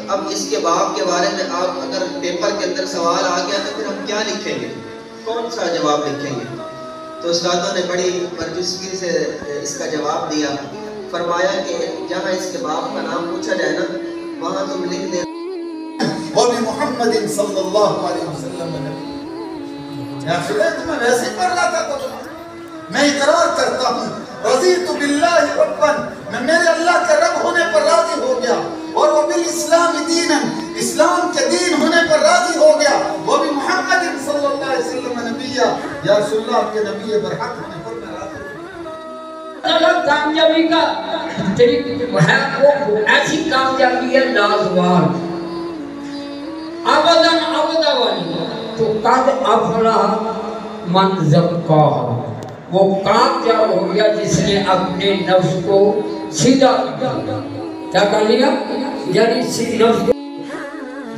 اب اس کے باپ کے بارے میں آپ اگر پیپر کے اندر سوال آ گیا تو پھر ہم کیا لکھیں گے، کون سا جواب لکھیں گے؟ تو استادوں نے بڑی برجستگی سے اس کا جواب دیا، فرمایا کہ جہاں اس کے باپ کا نام پوچھا جائے نا وہاں تم لکھ دیں وَبِمُحَمَّدٍ صلی اللہ علیہ وسلم نبی۔ یا خلیت میں ویسے پڑھ رہا تھا تو میں اقرار کرتا ہوں رضیت باللہ ربا، میں میرے اللہ کے رب ہونے پر راضی ہو گیا، اور وبالاسلام دینا، اسلام کے دین ہونے پر راضی ہو گیا، وبمحمد صلی اللہ علیہ وسلم نبی، یا رسول اللہ آپ کے نبی برحق ہونے پر میں راضی ہو گیا۔ اللہ کامیابی کا طریقہ ہے، وہ ایسی کامیابی ہے نازوار ابداً ابدا والی، تو قد افلح من زکاہا، وہ کامیاب ہو گیا جس نے اپنے نفس کو سیدھا کیا کر لیا، یعنی نفس کو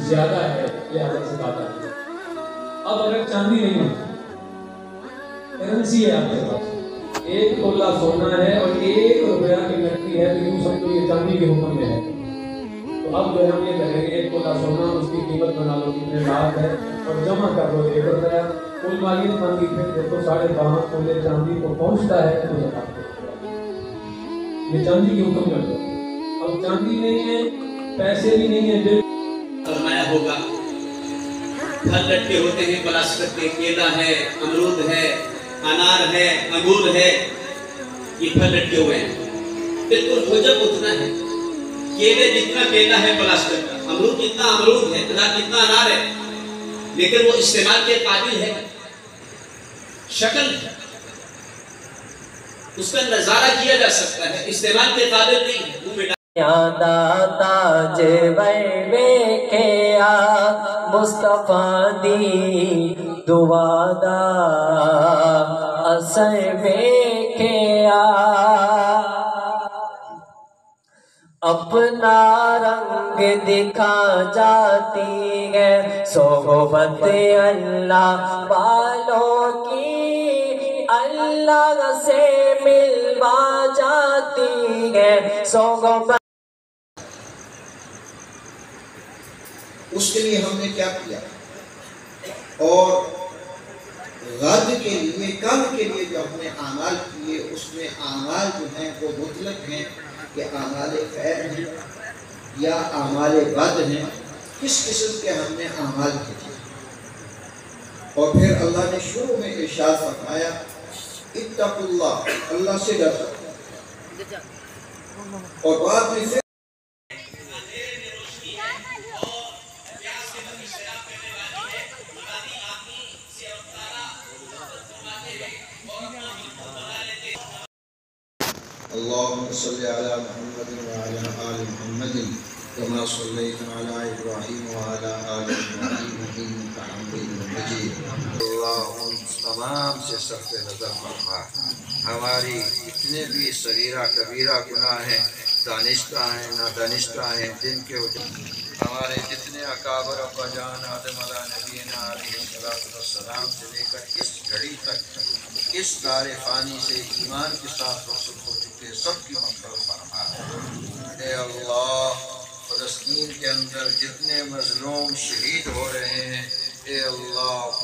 زیادہ ہے لہذا سے زیادہ ہے۔ اب اگر چاندی نہیں ہے، کرنسی ہے آپ کے پاس، 1 تولہ سونا ہے اور 1 روپیہ کی نقدی ہے، تو یوں سمجھو یہ چاندی کے حکم میں ہے۔ تو اب جو ہم یہ کہیں گے 1 تولہ سونا، اس کی قیمت بنا لو کتنے لاکھ ہے اور جمع کر دو 1 روپیہ، کل مالیت بن گئی، پھر دیکھو 52.5 تولے چاندی کو پہنچتا ہے تو زکات دو۔ یہ چاندی کے حکم میں ہے۔ اب چاندی نہیں ہے، پیسے بھی نہیں ہے، دل فرمایا ہوگا پھل لٹکے ہوتے ہیں پلاسٹک کے، کیلا ہے، امرود ہے، انار ہے، انگور ہے، یہ پھل لٹکے ہوئے ہیں۔ بالکل حجب اتنا ہے، کیلے جتنا کیلا ہے پلاسٹک کا، امرود جتنا امرود ہے، انار جتنا انار ہے، لیکن وہ استعمال کے قابل ہے، شکل ہے، اس کا نظارہ کیا جا سکتا ہے، استعمال کے قابل نہیں ہے، منہ میں داتا جے کیا مصطفیٰ دی دعا دا اثر کیا، اپنا رنگ دکھا جاتی ہے صحبت اللہ والوں کی، اللہ سے ملوا جاتی ہے صحبت۔ اس کے لیے ہم نے کیا کیا، اور غد کے لیے، کل کے لیے جو ہم نے اعمال کیے اس میں اعمال جو ہیں وہ مطلق ہیں کہ اعمال خیر ہیں یا اعمال بد ہیں، کس قسم کے ہم نے اعمال کیے۔ اور پھر اللہ نے شروع میں ارشاد فرمایا اتقوا اللہ، اللہ سے ڈرو، اور بعد میں پھر اللهم صل على محمد وعلى آل محمد كما صليت على إبراهيم وعلى آل إبراهيم إنك حميد مجيد۔ اللهم تمام سے صرف نظر فرما، ہماری جتنے بھی صغیرہ کبیرہ گناہ ہیں، دانستہ ہیں نادانستہ ہیں، جن کے ہمارے جتنے اکابر ابا جان آدم علیہ نبینا علیہ السلام سے لے کر اس گھڑی تک اس دار فانی سے ایمان کے ساتھ رخصت ہو چکے سب کی مغفرت فرما۔ اے اللہ، فلسطین کے اندر جتنے مظلوم شہید ہو رہے ہیں، اے اللہ